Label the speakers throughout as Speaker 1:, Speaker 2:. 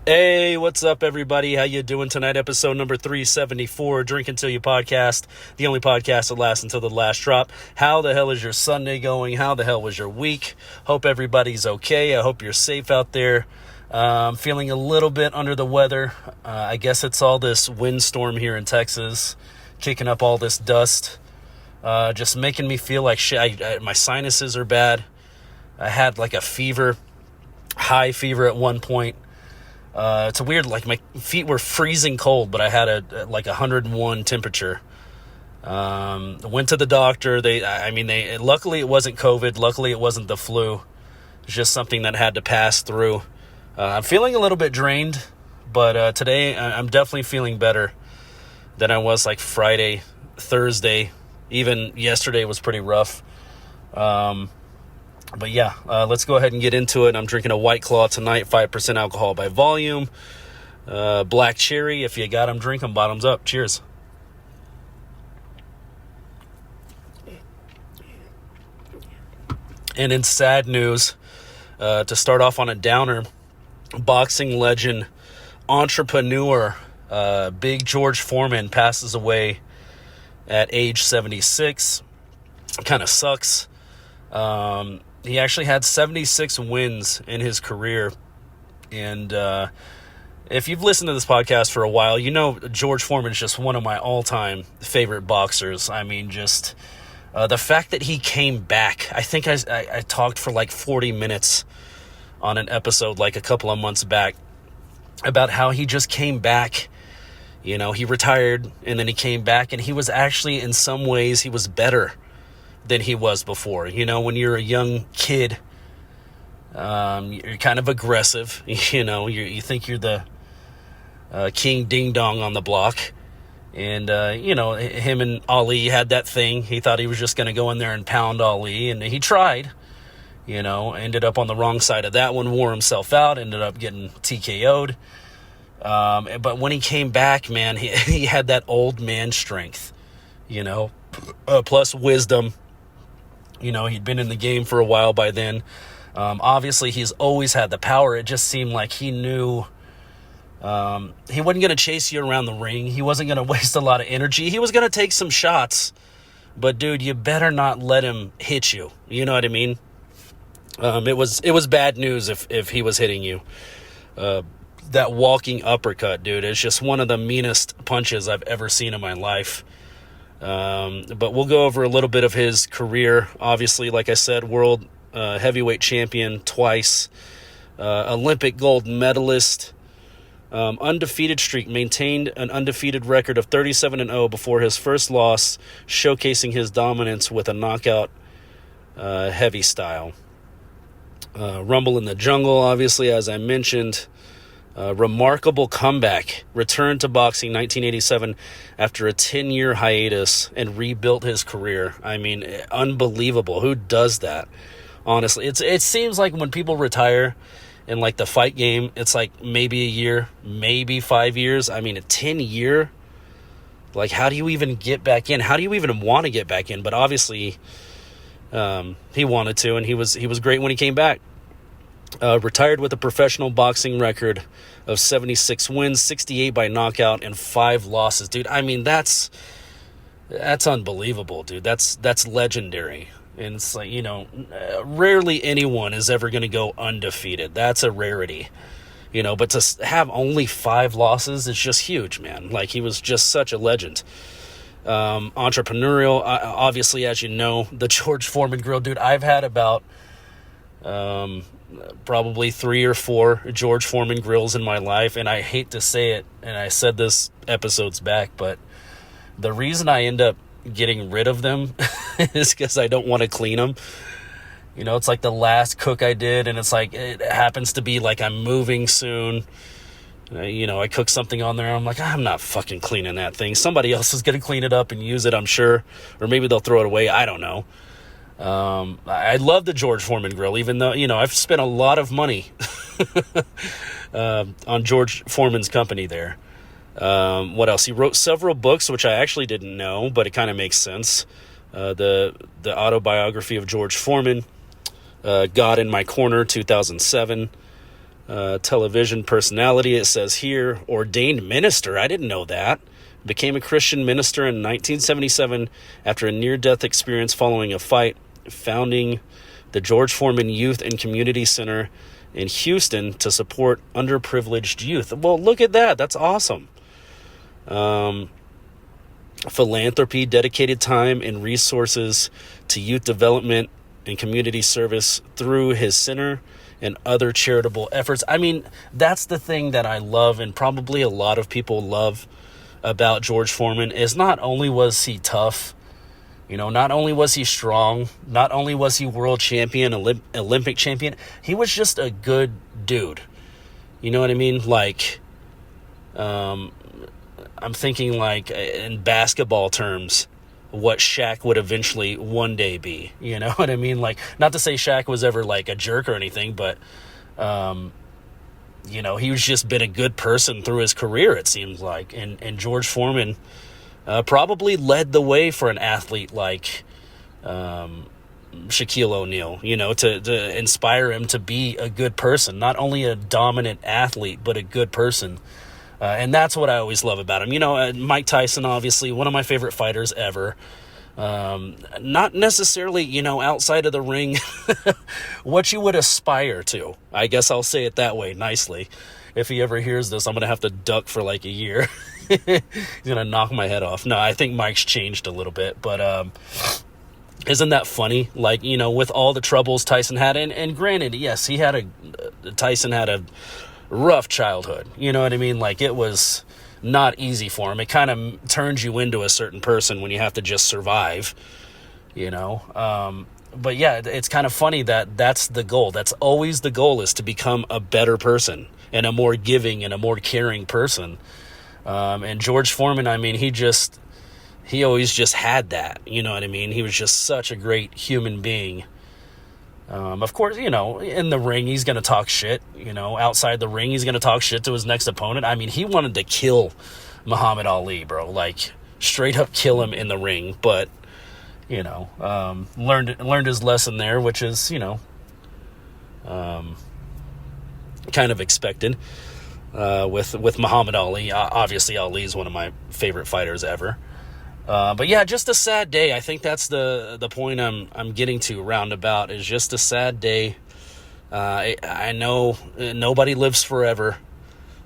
Speaker 1: Hey, what's up, everybody? How you doing tonight? Episode number 374, Drink Until You podcast, the only podcast that lasts until the last drop. How the hell is your Sunday going? How the hell was your week? Hope everybody's okay. I hope you're safe out there. Feeling a little bit under the weather. I guess it's all this windstorm here in Texas, kicking up all this dust, just making me feel like shit. My sinuses are bad. I had like a fever, high fever at one point. It's a weird, like my feet were freezing cold, but I had a 101 temperature. Went to the doctor. Luckily it wasn't COVID. Luckily it wasn't the flu. It's just something that had to pass through. I'm feeling a little bit drained, but today I'm definitely feeling better than I was like Friday, Thursday. Even yesterday was pretty rough. But yeah, let's go ahead and get into it. I'm drinking a White Claw tonight, 5% alcohol by volume. Black cherry, if you got them, drink them, bottoms up. Cheers. And in sad news, to start off on a downer, boxing legend, entrepreneur, Big George Foreman passes away at age 76. Kind of sucks. He actually had 76 wins in his career. And if you've listened to this podcast for a while, you know George Foreman is just one of my all-time favorite boxers. I mean, just the fact that he came back. I think I talked for like 40 minutes on an episode like a couple of months back about how he just came back. You know, he retired and then he came back, and he was actually, in some ways, he was better than he was before. You know, when you're a young kid, you're kind of aggressive. You know, you think you're the king ding dong on the block. And, you know, him and Ali had that thing. He thought he was just going to go in there and pound Ali, and he tried. You know, ended up on the wrong side of that one, wore himself out, ended up getting TKO'd. But when he came back, man, he had that old man strength, you know, plus wisdom. You know, he'd been in the game for a while by then. Obviously, he's always had the power. It just seemed like he knew he wasn't going to chase you around the ring. He wasn't going to waste a lot of energy. He was going to take some shots. But, dude, you better not let him hit you. You know what I mean? It was bad news if he was hitting you. That walking uppercut, dude, is just one of the meanest punches I've ever seen in my life. But we'll go over a little bit of his career. Obviously, like I said, world heavyweight champion twice, Olympic gold medalist, undefeated streak, maintained an undefeated record of 37-0 before his first loss, showcasing his dominance with a knockout heavy style. Rumble in the Jungle, obviously, as I mentioned. Remarkable comeback, returned to boxing 1987 after a 10-year hiatus and rebuilt his career. I mean, unbelievable. Who does that? Honestly, it seems like when people retire in like the fight game, it's like maybe a year, maybe 5 years. I mean, a 10-year, like how do you even get back in? How do you even want to get back in? But obviously, he wanted to, and he was great when he came back. Retired with a professional boxing record of 76 wins, 68 by knockout, and 5 losses. Dude, I mean, that's unbelievable, dude. That's legendary. And it's like, you know, rarely anyone is ever going to go undefeated. That's a rarity, you know, but to have only 5 losses is just huge, man. Like, he was just such a legend. Entrepreneurial, obviously, as you know, the George Foreman grill, dude. I've had about probably 3 or 4 George Foreman grills in my life, and I hate to say it, and I said this episodes back, but the reason I end up getting rid of them is because I don't want to clean them. You know, it's like the last cook I did, and it's like it happens to be like I'm moving soon. You know, I cook something on there, I'm like, I'm not fucking cleaning that thing. Somebody else is going to clean it up and use it, I'm sure. Or maybe they'll throw it away, I don't know. I love the George Foreman grill, even though, you know, I've spent a lot of money on George Foreman's company there. What else? He wrote several books, which I actually didn't know, but it kind of makes sense. The autobiography of George Foreman, God in My Corner, 2007. television personality, it says here, ordained minister. I didn't know that. Became a Christian minister in 1977 after a near-death experience following a fight, founding the George Foreman Youth and Community Center in Houston to support underprivileged youth. Well, look at that. That's awesome. Philanthropy, dedicated time and resources to youth development and community service through his center and other charitable efforts. I mean, that's the thing that I love, and probably a lot of people love about George Foreman, is not only was he tough, not only was he strong, not only was he world champion, Olympic champion, he was just a good dude. You know what I mean? Like, I'm thinking like in basketball terms, what Shaq would eventually one day be. You know what I mean? Like, not to say Shaq was ever like a jerk or anything, but, he was just been a good person through his career, it seems like. And George Foreman probably led the way for an athlete like Shaquille O'Neal, to inspire him to be a good person, not only a dominant athlete, but a good person. And that's what I always love about him. Mike Tyson, obviously, one of my favorite fighters ever. Not necessarily, outside of the ring, what you would aspire to. I guess I'll say it that way, nicely. If he ever hears this, I'm going to have to duck for like a year. He's going to knock my head off. No, I think Mike's changed a little bit. But isn't that funny? Like, with all the troubles Tyson had. And granted, yes, Tyson had a rough childhood. You know what I mean? Like, it was not easy for him. It kind of turns you into a certain person when you have to just survive, but yeah, it's kind of funny that that's the goal. That's always the goal, is to become a better person and a more giving and a more caring person. And George Foreman, I mean, he always just had that, you know what I mean? He was just such a great human being. Of course, in the ring, he's going to talk shit. Outside the ring, he's going to talk shit to his next opponent. I mean, he wanted to kill Muhammad Ali, bro. Like, straight up kill him in the ring. But, learned his lesson there, which is, kind of expected with Muhammad Ali. Obviously, Ali is one of my favorite fighters ever. But yeah, just a sad day. I think that's the point I'm getting to roundabout, is just a sad day. I know nobody lives forever.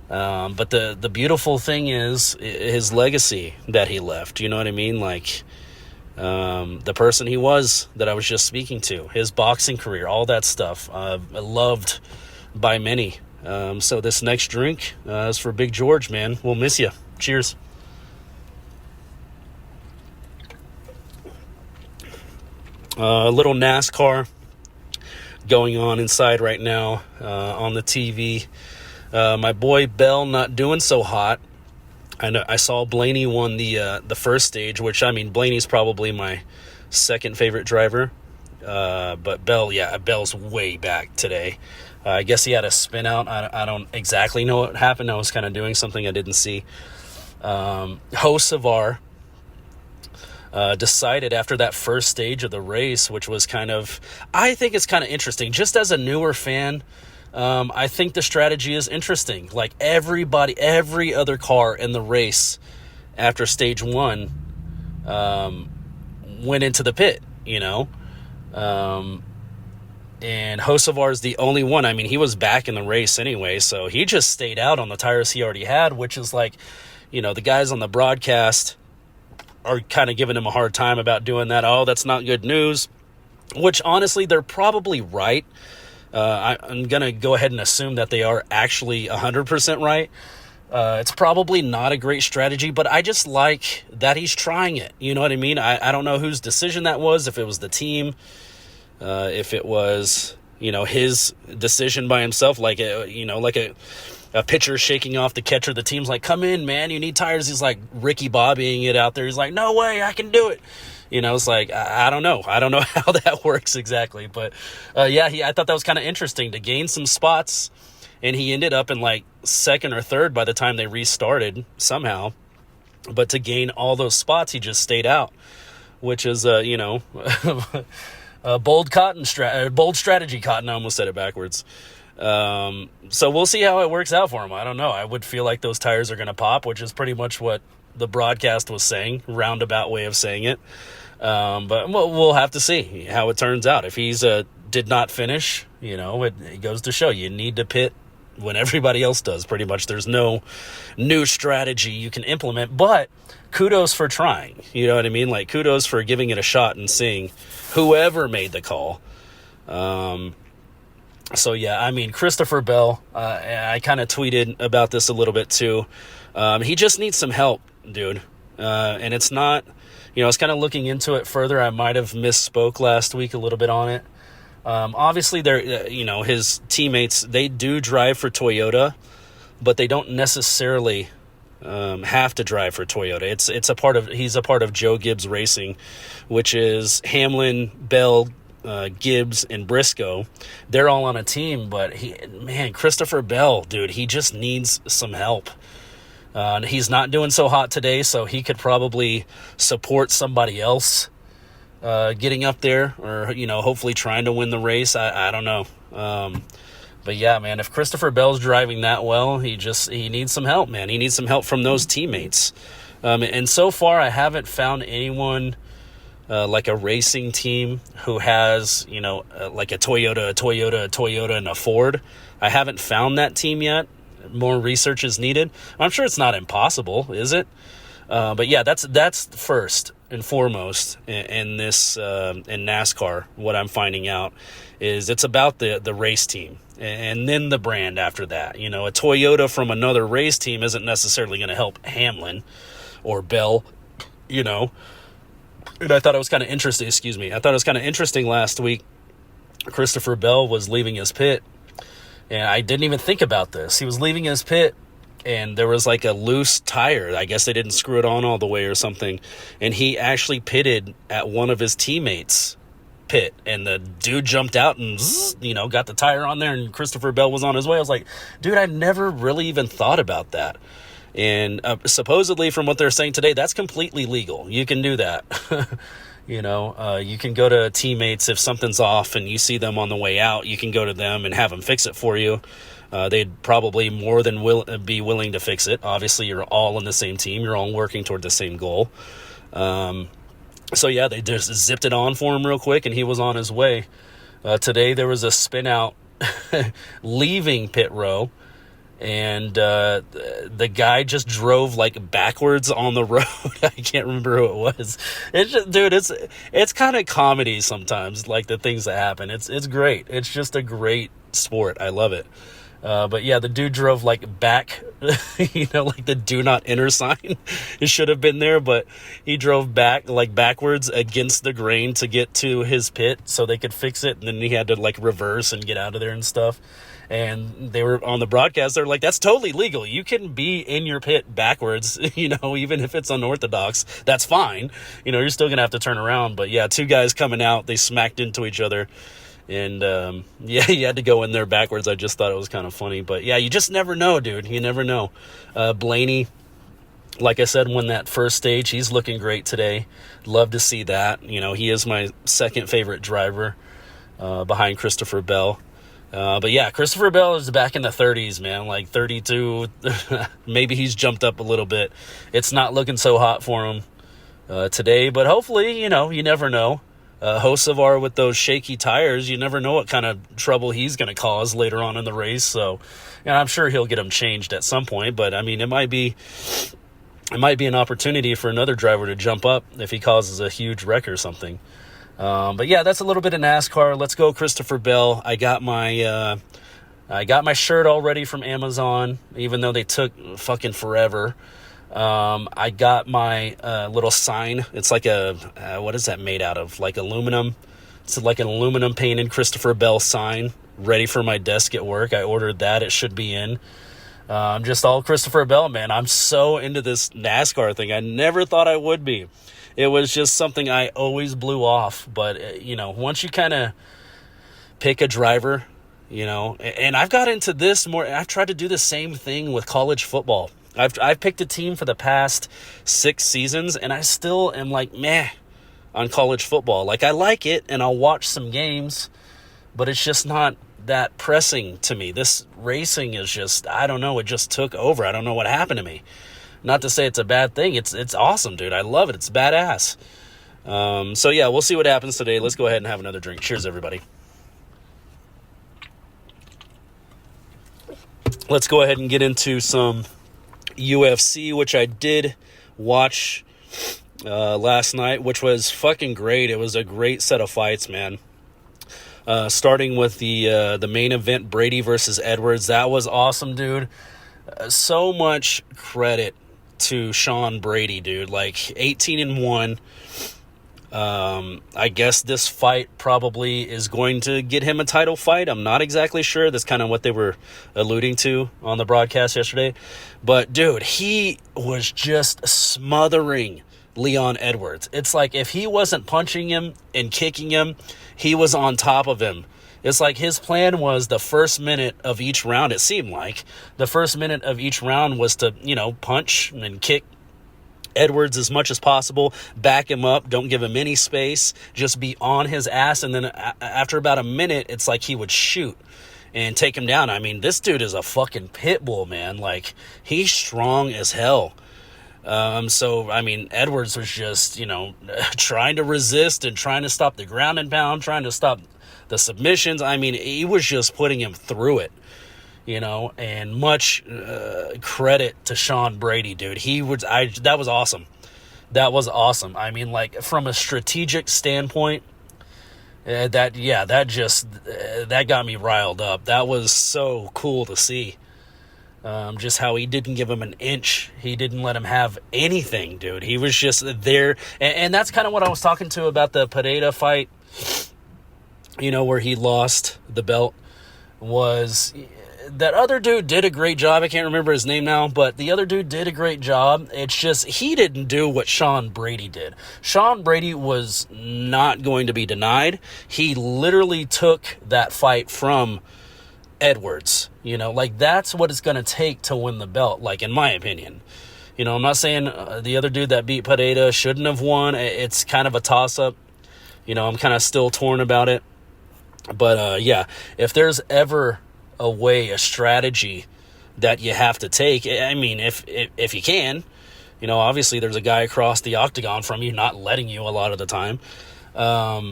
Speaker 1: But the beautiful thing is his legacy that he left. You know what I mean? Like, the person he was that I was just speaking to, his boxing career, all that stuff, loved by many. So this next drink is for Big George, man. We'll miss you. Cheers. A little NASCAR going on inside right now on the TV. My boy Bell not doing so hot. I saw Blaney won the first stage, which, I mean, Blaney's probably my second favorite driver. But Bell's way back today. I guess he had a spin out. I don't exactly know what happened. I was kind of doing something I didn't see. Hocevar decided after that first stage of the race, which was I think it's kind of interesting. Just as a newer fan, I think the strategy is interesting. Like, every other car in the race after stage one went into the pit, and Hocevar is the only one. I mean, he was back in the race anyway, so he just stayed out on the tires he already had, which is like, the guys on the broadcast are kind of giving him a hard time about doing that. Oh, that's not good news, which honestly, they're probably right. I'm going to go ahead and assume that they are actually 100% right. It's probably not a great strategy, but I just like that he's trying it. You know what I mean? I don't know whose decision that was, if it was the team, if it was, his decision by himself, like a pitcher shaking off the catcher. The team's like, come in, man, you need tires. He's like Ricky Bobbying it out there. He's like, no way, I can do it. It's like, I don't know. I don't know how that works exactly. But, I thought that was kind of interesting to gain some spots. And he ended up in like second or third by the time they restarted somehow. But to gain all those spots, he just stayed out, which is, a bold strategy, Cotton. I almost said it backwards. So we'll see how it works out for him. I don't know. I would feel like those tires are going to pop, which is pretty much what the broadcast was saying, roundabout way of saying it. But we'll have to see how it turns out. If he's did not finish, it goes to show you need to pit when everybody else does, pretty much. There's no new strategy you can implement, but kudos for trying. You know what I mean? Like, kudos for giving it a shot and seeing whoever made the call. So, yeah, I mean, Christopher Bell, I kind of tweeted about this a little bit too. He just needs some help, dude. And it's not, I was kind of looking into it further. I might have misspoke last week a little bit on it. Obviously, they're, his teammates, they do drive for Toyota, but they don't necessarily have to drive for Toyota. He's a part of Joe Gibbs Racing, which is Hamlin, Bell, Gibbs, and Briscoe. They're all on a team, but Christopher Bell, dude, he just needs some help. He's not doing so hot today, so he could probably support somebody else getting up there, or hopefully trying to win the race. I don't know, but yeah, man, if Christopher Bell's driving that well, he needs some help, man. He needs some help from those teammates, and so far I haven't found anyone like a racing team who has like a Toyota and a Ford. I haven't found that team yet. More research is needed. I'm sure it's not impossible, is it? But yeah, that's first and foremost in this in NASCAR. What I'm finding out is it's about the race team, and then the brand after that. A Toyota from another race team isn't necessarily going to help Hamlin or Bell. And I thought it was kind of interesting. Excuse me. I thought it was kind of interesting last week. Christopher Bell was leaving his pit, and I didn't even think about this. He was leaving his pit, and there was like a loose tire. I guess they didn't screw it on all the way or something. And he actually pitted at one of his teammates' pit. And the dude jumped out and, got the tire on there, and Christopher Bell was on his way. I was like, dude, I never really even thought about that. And supposedly, from what they're saying today, that's completely legal. You can do that. You can go to teammates if something's off and you see them on the way out. You can go to them and have them fix it for you. They'd probably more than be willing to fix it. Obviously, you're all on the same team. You're all working toward the same goal. So, yeah, they just zipped it on for him real quick, and he was on his way. Today, there was a spin out leaving pit row, and the guy just drove like backwards on the road. I can't remember who it was. It's just, dude, it's kind of comedy sometimes, like the things that happen. It's great. It's just a great sport. I love it. But yeah, the dude drove like back, like the do not enter sign. It should have been there, but he drove back, like backwards against the grain to get to his pit so they could fix it. And then he had to like reverse and get out of there and stuff. And they were on the broadcast. They're like, that's totally legal. You can be in your pit backwards, even if it's unorthodox, that's fine. You're still going to have to turn around. But yeah, two guys coming out, they smacked into each other. And, yeah, you had to go in there backwards. I just thought it was kind of funny. But, yeah, you just never know, dude. You never know. Blaney, like I said, won that first stage. He's looking great today. Love to see that. He is my second favorite driver behind Christopher Bell. But, yeah, Christopher Bell is back in the 30s, man, like 32. Maybe he's jumped up a little bit. It's not looking so hot for him today. But hopefully, you never know. Hocevar with those shaky tires, you never know what kind of trouble he's going to cause later on in the race. So, I'm sure he'll get them changed at some point. But I mean, it might be an opportunity for another driver to jump up if he causes a huge wreck or something. But yeah, that's a little bit of NASCAR. Let's go, Christopher Bell. I got my shirt already from Amazon, even though they took fucking forever. I got my little sign. It's like what is that made out of? Like aluminum. It's like an aluminum painted Christopher Bell sign ready for my desk at work. I ordered that. It should be in. Just all Christopher Bell, man. I'm so into this NASCAR thing. I never thought I would be. It was just something I always blew off. But, once you kind of pick a driver, and I've got into this more. I've tried to do the same thing with college football. I've picked a team for the past 6 seasons, and I still am like, meh, on college football. Like, I like it, and I'll watch some games, but it's just not that pressing to me. This racing is just, I don't know, it just took over. I don't know what happened to me. Not to say it's a bad thing. It's awesome, dude. I love it. It's badass. So yeah, we'll see what happens today. Let's go ahead and have another drink. Cheers, everybody. Let's go ahead and get into some UFC, which I did watch last night, which was fucking great. It was a great set of fights, man. Starting with the main event, Brady versus Edwards. That was awesome, dude. So much credit to Sean Brady, dude. Like 18-1. I guess this fight probably is going to get him a title fight. I'm not exactly sure. That's kind of what they were alluding to on the broadcast yesterday. But, dude, he was just smothering Leon Edwards. It's like if he wasn't punching him and kicking him, he was on top of him. It's like his plan was the first minute of each round, it seemed like. The first minute of each round was to, punch and kick Edwards as much as possible, back him up, don't give him any space, just be on his ass, and then after about a minute, it's like he would shoot and take him down. I mean, this dude is a fucking pit bull, man. Like, he's strong as hell. So, I mean, Edwards was just, trying to resist and trying to stop the ground and pound, trying to stop the submissions. I mean, he was just putting him through it, and much credit to Sean Brady, dude. That was awesome. That was awesome. I mean, like, from a strategic standpoint, that got me riled up. That was so cool to see. Just how he didn't give him an inch. He didn't let him have anything, dude. He was just there. And that's kind of what I was talking to about the Pereira fight, where he lost the belt. Was that other dude did a great job. I can't remember his name now, but the other dude did a great job. It's just he didn't do what Sean Brady did. Sean Brady was not going to be denied. He literally took that fight from Edwards. Like, that's what it's going to take to win the belt, like, in my opinion. I'm not saying the other dude that beat Pereira shouldn't have won. It's kind of a toss-up. I'm kind of still torn about it. But, yeah, if there's ever a way, a strategy that you have to take, I mean, if you can, obviously there's a guy across the octagon from you not letting you a lot of the time.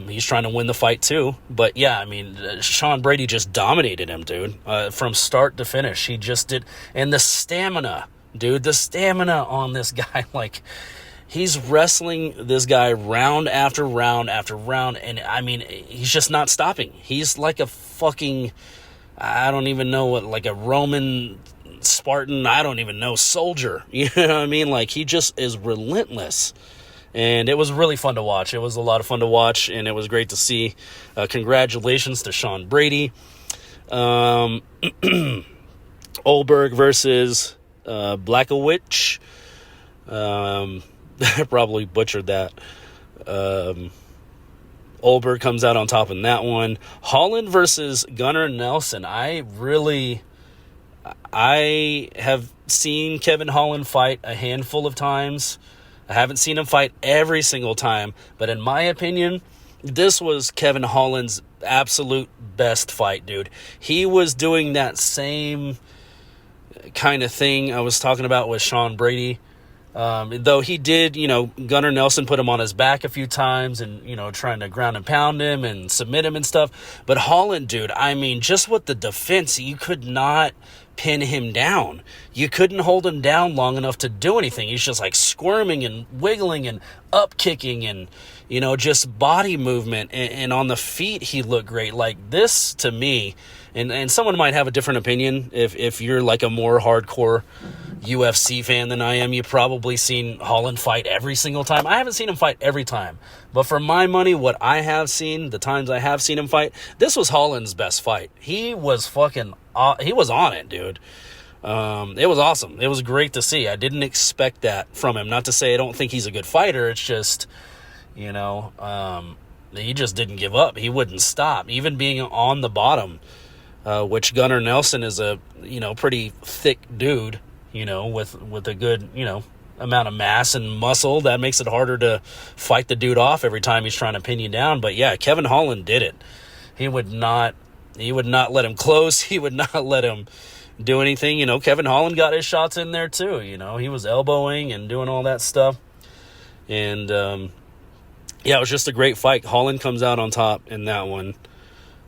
Speaker 1: He's trying to win the fight too. But yeah, I mean, Sean Brady just dominated him, dude, from start to finish. He just did. And the stamina, dude, the stamina on this guy, like, he's wrestling this guy round after round after round. And I mean, he's just not stopping. He's like a fucking, I don't even know what, like a Roman Spartan, I don't even know, soldier. You know what I mean? Like, he just is relentless. And it was really fun to watch. It was a lot of fun to watch, and it was great to see. Congratulations to Sean Brady. Olberg versus Blachowicz. I probably butchered that. Olberg comes out on top in that one. Holland versus Gunnar Nelson. I have seen Kevin Holland fight a handful of times. I haven't seen him fight every single time, but in my opinion, this was Kevin Holland's absolute best fight, dude. He was doing that same kind of thing I was talking about with Sean Brady. Though he did, Gunnar Nelson put him on his back a few times and, trying to ground and pound him and submit him and stuff. But Holland, dude, I mean, just with the defense, you could not pin him down. You couldn't hold him down long enough to do anything. He's just like squirming and wiggling and up kicking and, just body movement. And on the feet, he looked great. Like, this to me, and someone might have a different opinion if you're like a more hardcore UFC fan than I am. You've probably seen Holland fight every single time. I haven't seen him fight every time, but for my money, what I have seen, the times I have seen him fight, this was Holland's best fight. He was he was on it, dude. It was awesome. It was great to see. I didn't expect that from him. Not to say I don't think he's a good fighter. It's just, he just didn't give up. He wouldn't stop, even being on the bottom, which Gunnar Nelson is a, pretty thick dude, with a good, amount of mass and muscle. That makes it harder to fight the dude off every time he's trying to pin you down. But yeah, Kevin Holland did it. He would not He would not let him close. He would not let him do anything. You know, Kevin Holland got his shots in there too. You know, he was elbowing and doing all that stuff. And, yeah, it was just a great fight. Holland comes out on top in that one.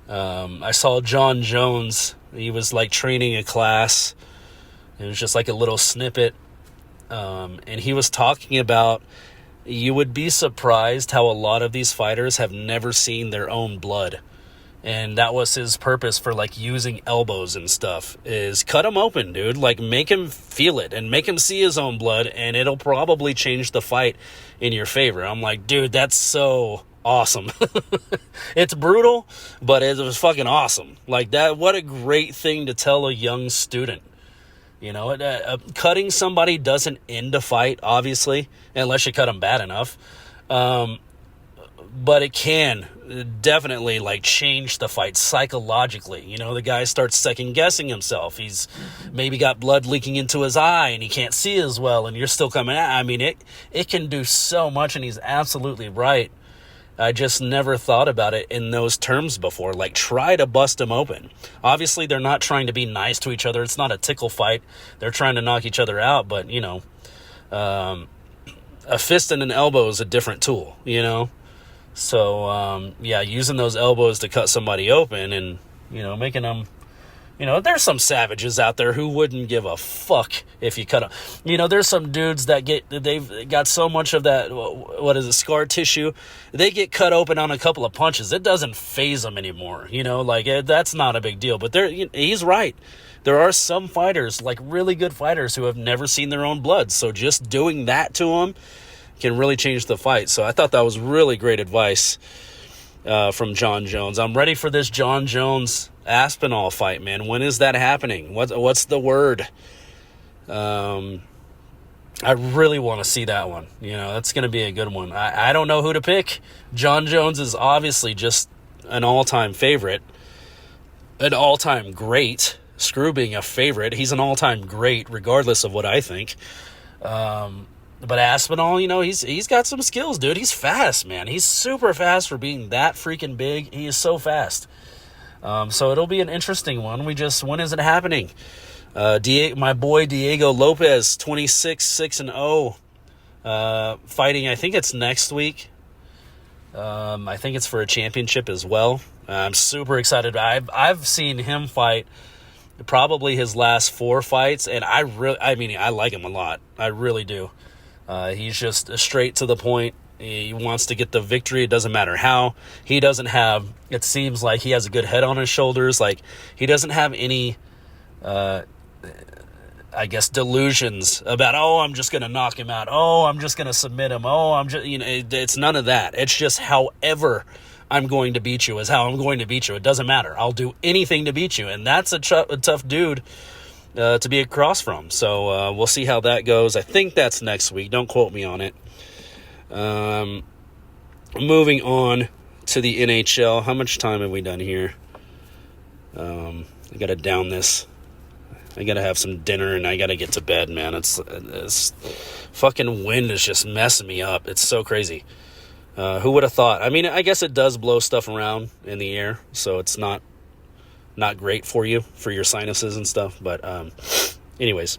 Speaker 1: I saw John Jones. He was like training a class. It was just like a little snippet. And he was talking about, you would be surprised how a lot of these fighters have never seen their own blood. And that was his purpose for, like, using elbows and stuff, is cut him open, dude. Like, make him feel it and make him see his own blood, and it'll probably change the fight in your favor. I'm like, dude, that's so awesome. It's brutal, but it was fucking awesome. Like, that, what a great thing to tell a young student. You know, cutting somebody doesn't end a fight, obviously, unless you cut them bad enough. But it can definitely, like, change the fight psychologically. You know, the guy starts second-guessing himself. He's maybe got blood leaking into his eye, and he can't see as well, and you're still coming at. I mean, it can do so much, and he's absolutely right. I just never thought about it in those terms before. Like, try to bust them open. Obviously, they're not trying to be nice to each other. It's not a tickle fight. They're trying to knock each other out, but, you know, a fist and an elbow is a different tool, you know? So, yeah, using those elbows to cut somebody open and, you know, making them, you know, there's some savages out there who wouldn't give a fuck if you cut them. You know, there's some dudes that they've got so much of that, what is it, scar tissue, they get cut open on a couple of punches. It doesn't faze them anymore, you know, like, that's not a big deal. But he's right. There are some fighters, like really good fighters, who have never seen their own blood. So just doing that to them can really change the fight. So I thought that was really great advice from John Jones. I'm ready for this John Jones Aspinall fight, man. When is that happening? What's the word? I really want to see that one. You know, that's going to be a good one. I don't know who to pick. John Jones is obviously just an all-time favorite, an all-time great. Screw being a favorite. He's an all-time great, regardless of what I think. But Aspinall, you know, he's got some skills, dude. He's fast, man. He's super fast for being that freaking big. He is so fast. So it'll be an interesting one. When is it happening? My boy Diego Lopez, 26-6-0, fighting, I think it's next week. I think it's for a championship as well. I'm super excited. I've seen him fight probably his last 4 fights, and I like him a lot. I really do. He's just straight to the point. He wants to get the victory. It doesn't matter how. It seems like he has a good head on his shoulders. Like, he doesn't have any, I guess, delusions about, I'm just going to knock him out. I'm just going to submit him. It's none of that. It's just however I'm going to beat you is how I'm going to beat you. It doesn't matter. I'll do anything to beat you. And that's a tough dude to be across from. So we'll see how that goes. I think that's next week. Don't quote me on it. Moving on to the NHL. How much time have we done here? I got to down this. I got to have some dinner and I got to get to bed, man. This fucking wind is just messing me up. It's so crazy. Who would have thought? I mean, I guess it does blow stuff around in the air, so it's not great for you, for your sinuses and stuff. But anyways,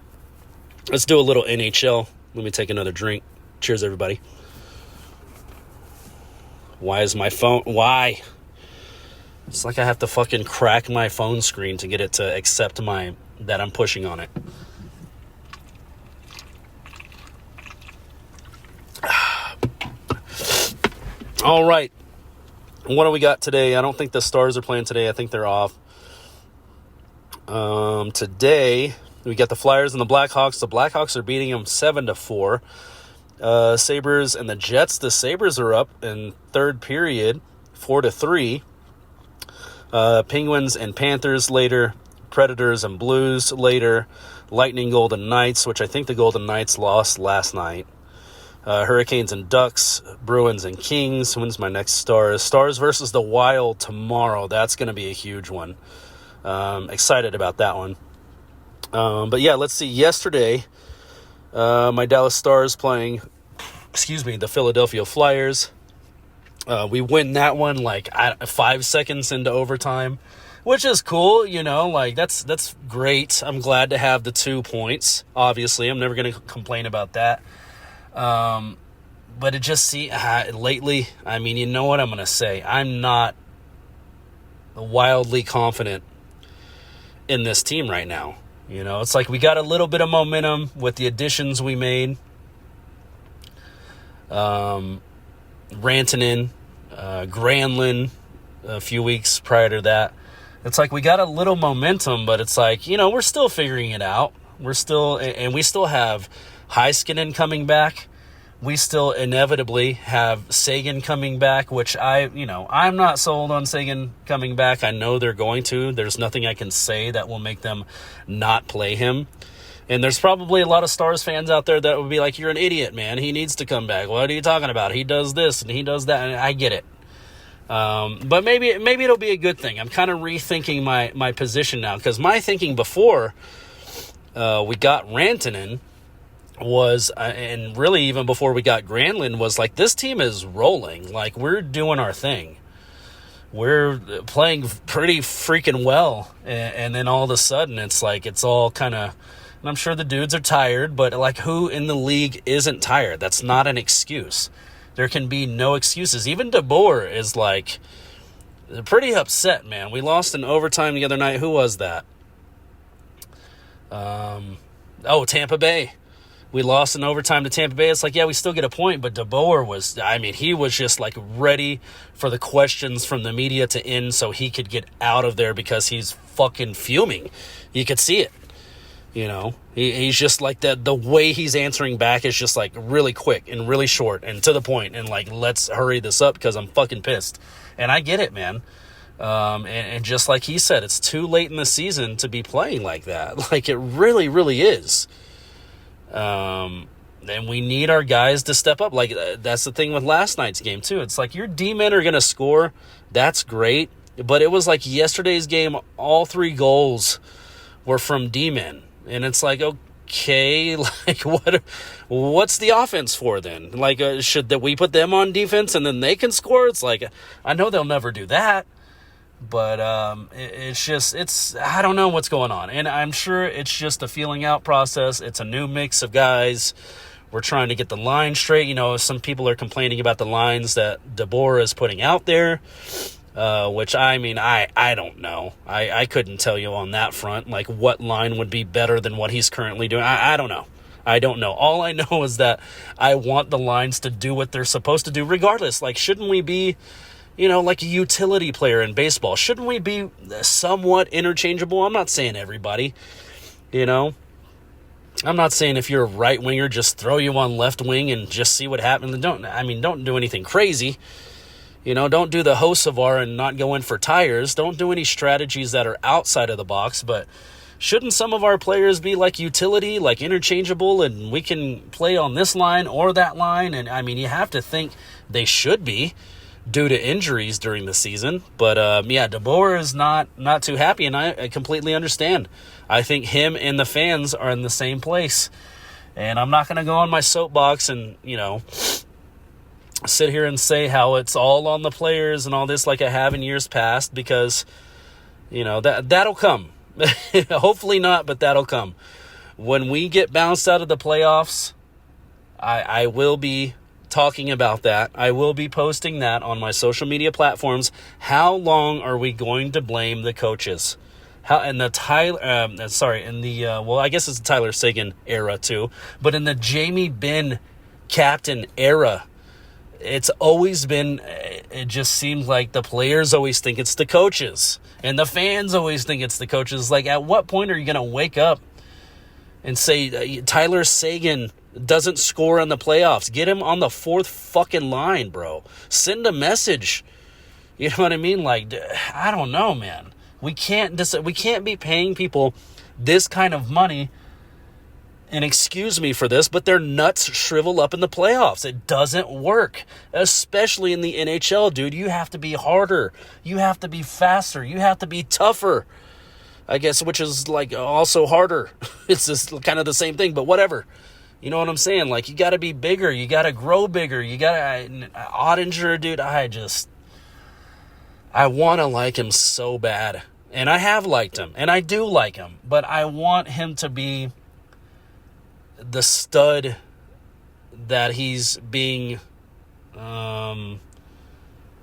Speaker 1: let's do a little NHL. Let me take another drink. Cheers, everybody. Why is my phone... Why? It's like I have to fucking crack my phone screen to get it to accept that I'm pushing on it. All right. What do we got today? I don't think the Stars are playing today. I think they're off. Today, we got the Flyers and the Blackhawks. The Blackhawks are beating them 7-4. Sabres and the Jets. The Sabres are up in third period, 4-3. Penguins and Panthers later. Predators and Blues later. Lightning Golden Knights, which I think the Golden Knights lost last night. Hurricanes and Ducks. Bruins and Kings. When's my next Stars? Stars versus the Wild tomorrow. That's going to be a huge one. Excited about that one. But yeah, let's see. Yesterday, my Dallas Stars playing, the Philadelphia Flyers. We win that one like 5 seconds into overtime. which is cool, like that's great. I'm glad to have the 2 points. Obviously, I'm never going to complain about that. But it just lately, I mean, you know what I'm going to say. I'm not wildly confident in this team right now. It's like we got a little bit of momentum with the additions we made. Rantanen, Granlund, a few weeks prior to that. It's like we got a little momentum, but it's like, we're still figuring it out. We still have Heiskanen coming back. We still inevitably have Seguin coming back, which I'm not sold on Seguin coming back. I know they're going to. There's nothing I can say that will make them not play him. And there's probably a lot of Stars fans out there that would be like, you're an idiot, man. He needs to come back. What are you talking about? He does this and he does that. And I get it. But maybe it'll be a good thing. I'm kind of rethinking my position now, because my thinking before we got Rantanen was, and really even before we got Granlund, was like, this team is rolling. Like, we're doing our thing. We're playing pretty freaking well. And then all of a sudden, it's like, it's all kind of, and I'm sure the dudes are tired, but like, who in the league isn't tired? That's not an excuse. There can be no excuses. Even DeBoer is like, pretty upset, man. We lost in overtime the other night. Who was that? Tampa Bay. We lost in overtime to Tampa Bay. It's like, yeah, we still get a point, but DeBoer was, he was just like ready for the questions from the media to end so he could get out of there, because he's fucking fuming. You could see it. He's just like that. The way he's answering back is just like really quick and really short and to the point, and like, let's hurry this up because I'm fucking pissed. And I get it, man. And just like he said, it's too late in the season to be playing like that. Like, it really, really is. And we need our guys to step up. Like, that's the thing with last night's game too. It's like, your D-men are going to score. That's great. But it was like yesterday's game, all 3 goals were from D-men. And it's like, okay, like, what's the offense for then? Like, should that we put them on defense and then they can score? It's like, I know they'll never do that. But it's I don't know what's going on. And I'm sure it's just a feeling out process. It's a new mix of guys. We're trying to get the line straight. Some people are complaining about the lines that DeBoer is putting out there, which, I don't know. I couldn't tell you on that front, like, what line would be better than what he's currently doing. I don't know. I don't know. All I know is that I want the lines to do what they're supposed to do regardless. Like, shouldn't we be, like a utility player in baseball? Shouldn't we be somewhat interchangeable? I'm not saying everybody, I'm not saying if you're a right winger, just throw you on left wing and just see what happens. Don't do anything crazy. Don't do the Hocevar and not go in for tires. Don't do any strategies that are outside of the box. But shouldn't some of our players be like utility, like interchangeable, and we can play on this line or that line? And, you have to think they should be, due to injuries during the season. But, DeBoer is not too happy, and I completely understand. I think him and the fans are in the same place. And I'm not going to go on my soapbox and, sit here and say how it's all on the players and all this like I have in years past, because, that'll come. Hopefully not, but that'll come. When we get bounced out of the playoffs, I will be talking about that. I will be posting that on my social media platforms. How long are we going to blame the coaches? I guess it's the Tyler Seguin era too, but in the Jamie Benn captain era, it's always been, it just seems like the players always think it's the coaches, and the fans always think it's the coaches. Like, at what point are you going to wake up and say, Tyler Seguin doesn't score in the playoffs? Get him on the 4th fucking line, bro. Send a message. You know what I mean? Like, I don't know, man. We can't be paying people this kind of money, and excuse me for this, but their nuts shrivel up in the playoffs. It doesn't work, especially in the NHL, dude. You have to be harder. You have to be faster. You have to be tougher, I guess, which is like also harder. It's just kind of the same thing, but whatever. You know what I'm saying? Like, you got to be bigger. You got to grow bigger. You got to, Ottinger, dude, I want to like him so bad. And I have liked him, and I do like him, but I want him to be the stud that he's being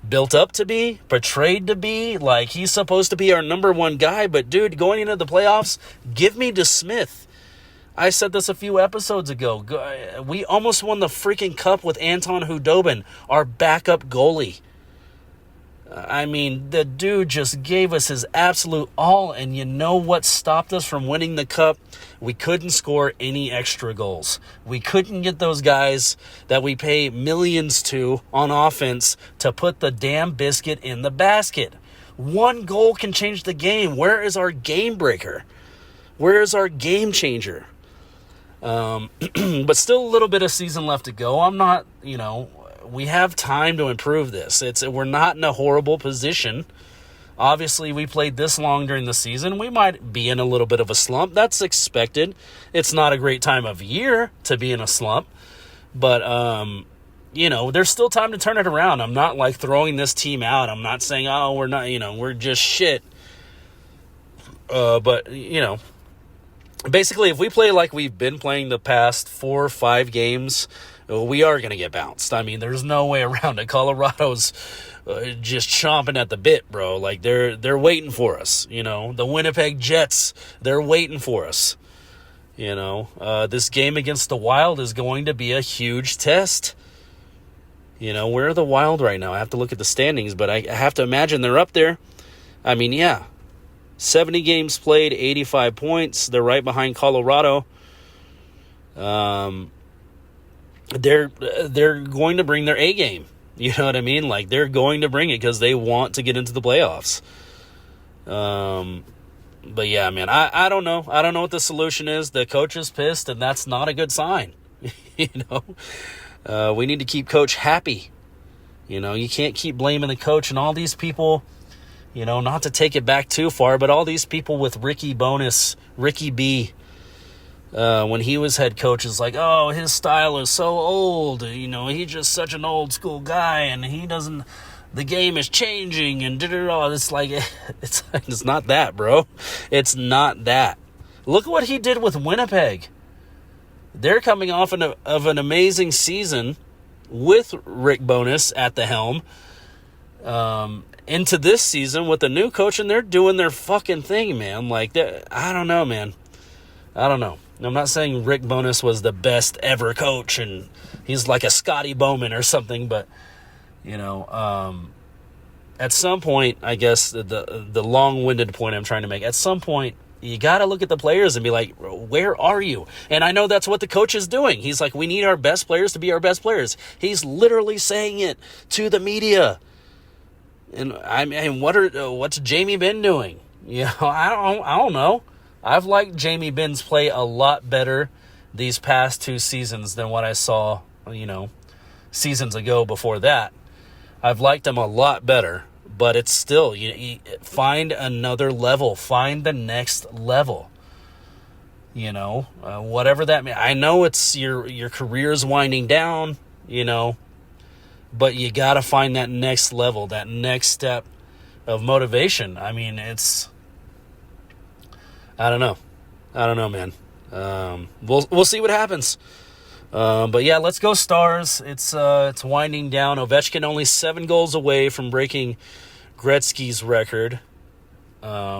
Speaker 1: built up to be, portrayed to be. Like, he's supposed to be our number one guy, but dude, going into the playoffs, give me DeSmith. I said this a few episodes ago. We almost won the freaking cup with Anton Hudobin, our backup goalie. I mean, the dude just gave us his absolute all, and you know what stopped us from winning the cup? We couldn't score any extra goals. We couldn't get those guys that we pay millions to on offense to put the damn biscuit in the basket. One goal can change the game. Where is our game breaker? Where is our game changer? But still a little bit of season left to go. I'm not, we have time to improve this. We're not in a horrible position. Obviously, we played this long during the season. We might be in a little bit of a slump. That's expected. It's not a great time of year to be in a slump. But, there's still time to turn it around. I'm not, throwing this team out. I'm not saying, oh, we're not, we're just shit. But, basically, if we play like we've been playing the past 4 or 5 games, we are going to get bounced. I mean, there's no way around it. Colorado's just chomping at the bit, bro. Like, they're waiting for us. The Winnipeg Jets, they're waiting for us. This game against the Wild is going to be a huge test. Where are the Wild right now? I have to look at the standings, but I have to imagine they're up there. I mean, yeah. 70 games played, 85 points. They're right behind Colorado. They're going to bring their A game. You know what I mean? They're going to bring it because they want to get into the playoffs. But yeah, man, I don't know. I don't know what the solution is. The coach is pissed, and that's not a good sign. We need to keep coach happy. You can't keep blaming the coach and all these people. Not to take it back too far, but all these people with Ricky B, when he was head coach, is like, oh, his style is so old. He's just such an old school guy, and the game is changing, and it's like, it's not that, bro. It's not that. Look at what he did with Winnipeg. They're coming off of an amazing season with Rick Bowness at the helm. Into this season with a new coach, and they're doing their fucking thing, man. I don't know, man. I don't know. I'm not saying Rick Bowness was the best ever coach, and he's like a Scotty Bowman or something, but, at some point, I guess, the long-winded point I'm trying to make, at some point, you got to look at the players and be like, where are you? And I know that's what the coach is doing. He's like, we need our best players to be our best players. He's literally saying it to the media. And what's Jamie Benn doing? I don't know. I've liked Jamie Benn's play a lot better these past 2 seasons than what I saw, seasons ago before that. I've liked him a lot better, but it's still, you find another level, find the next level. Whatever that means. I know it's your career's winding down, but you got to find that next level, that next step of motivation. I mean, I don't know, man. We'll see what happens. But yeah, let's go Stars. It's winding down. Ovechkin only 7 goals away from breaking Gretzky's record,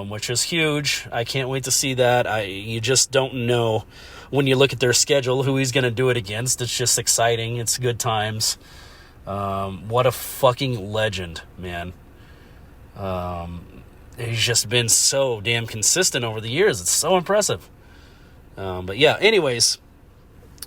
Speaker 1: which is huge. I can't wait to see that. You just don't know when you look at their schedule who he's going to do it against. It's just exciting. It's good times. What a fucking legend, man. He's just been so damn consistent over the years. It's so impressive. But yeah, anyways,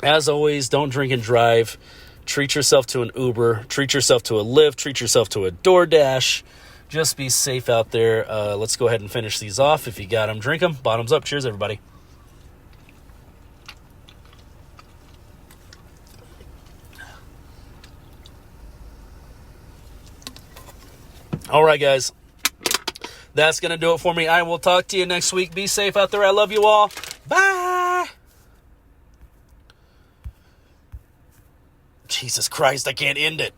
Speaker 1: as always, don't drink and drive. Treat yourself to an Uber. Treat yourself to a Lyft. Treat yourself to a DoorDash. Just be safe out there. Let's go ahead and finish these off. If you got them, drink them. Bottoms up. Cheers, everybody. All right, guys. That's going to do it for me. I will talk to you next week. Be safe out there. I love you all. Bye. Jesus Christ, I can't end it.